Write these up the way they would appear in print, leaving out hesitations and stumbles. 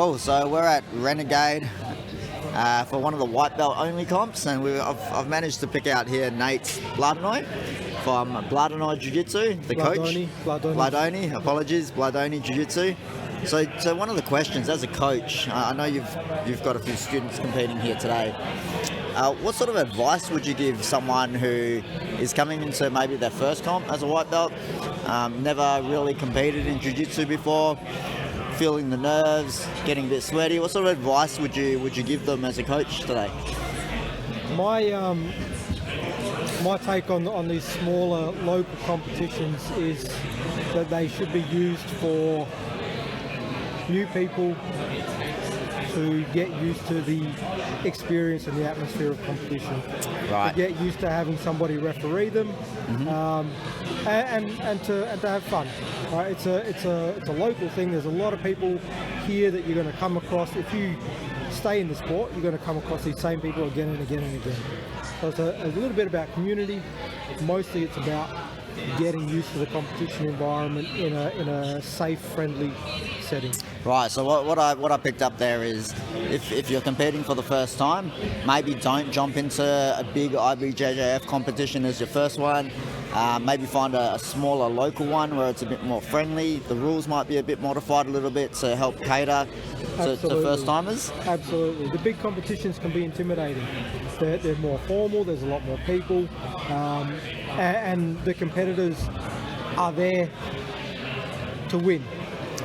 Cool, so we're at Renegade for one of the white belt only comps, and I've managed to pick out here Nate Blardony from Blardony Jiu Jitsu, the coach. Blardony, apologies, Blardony Jiu Jitsu. So one of the questions as a coach, I know you've got a few students competing here today. What sort of advice would you give someone who is coming into maybe their first comp as a white belt, never really competed in Jiu Jitsu before, feeling the nerves, getting a bit sweaty? What sort of advice would you give them as a coach today? My take on these smaller local competitions is that they should be used for new people to get used to the experience and the atmosphere of competition. Right. To get used to having somebody referee them, and to have fun. Right. It's a local thing. There's a lot of people here that you're going to come across. If you stay in the sport, you're going to come across these same people again and again and again. So it's a little bit about community. Mostly it's about getting used to the competition environment in a safe, friendly setting. Right, so what I picked up there is if you're competing for the first time, maybe don't jump into a big IBJJF competition as your first one. Maybe find a smaller local one where it's a bit more friendly. The rules might be a bit modified a little bit to help cater to first timers. Absolutely. The big competitions can be intimidating. They're more formal, there's a lot more people, and the competitors are there to win.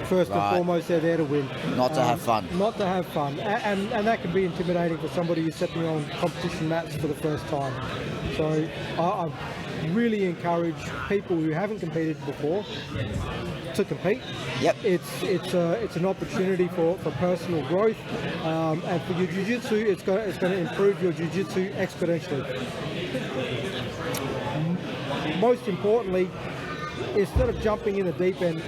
First and foremost, they're there to win. Not to have fun. Not to have fun. And that can be intimidating for somebody who's stepping on competition mats for the first time. So I really encourage people who haven't competed before to compete. Yep. It's an opportunity for personal growth, and for your jiu-jitsu, it's going to improve your jiu-jitsu exponentially. Most importantly, instead of jumping in the deep end,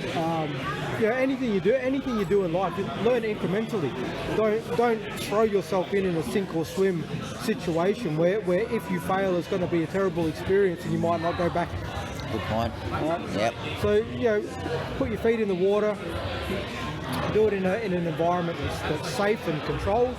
anything you do in life, just learn incrementally. Don't throw yourself in a sink or swim situation where if you fail, it's going to be a terrible experience and you might not go back. Good point. Yep. So put your feet in the water. Do it in an environment that's safe and controlled,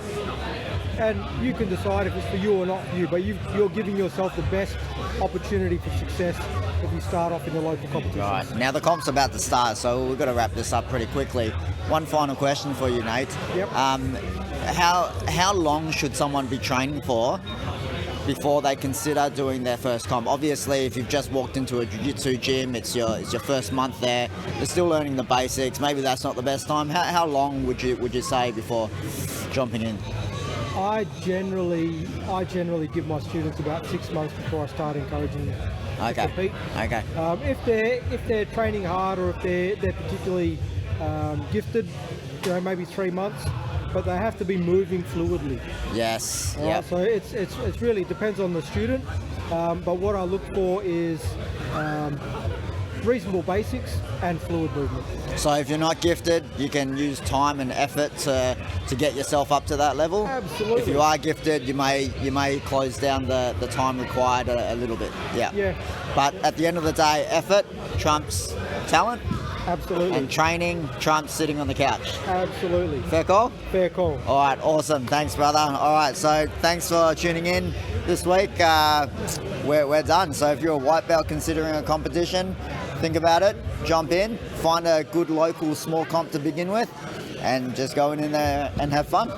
and you can decide if it's for you or not for you. But you're giving yourself the best opportunity for success if you start off in the local competition. Right. Now the comp's about to start, so we've got to wrap this up pretty quickly. One final question for you, Nate. Yep. How long should someone be training for before they consider doing their first comp? Obviously, if you've just walked into a jiu-jitsu gym, it's your first month there, you're still learning the basics, maybe that's not the best time. How long would you say before jumping in? I generally give my students about 6 months before I start encouraging them to compete. Okay. If they're training hard, or if they're particularly gifted, maybe 3 months. But they have to be moving fluidly. Yes. Yeah. So it's really depends on the student. But what I look for is reasonable basics and fluid movement. So if you're not gifted, you can use time and effort to get yourself up to that level. Absolutely. If you are gifted, you may close down the time required a little bit. Yeah. Yeah. But at the end of the day, effort trumps talent. Absolutely. And training trumps sitting on the couch. Absolutely. Fair call? Fair call. All right, awesome. Thanks, brother. All right, so thanks for tuning in this week. We're done. So if you're a white belt considering a competition, think about it, jump in, find a good local small comp to begin with, and just go in there and have fun.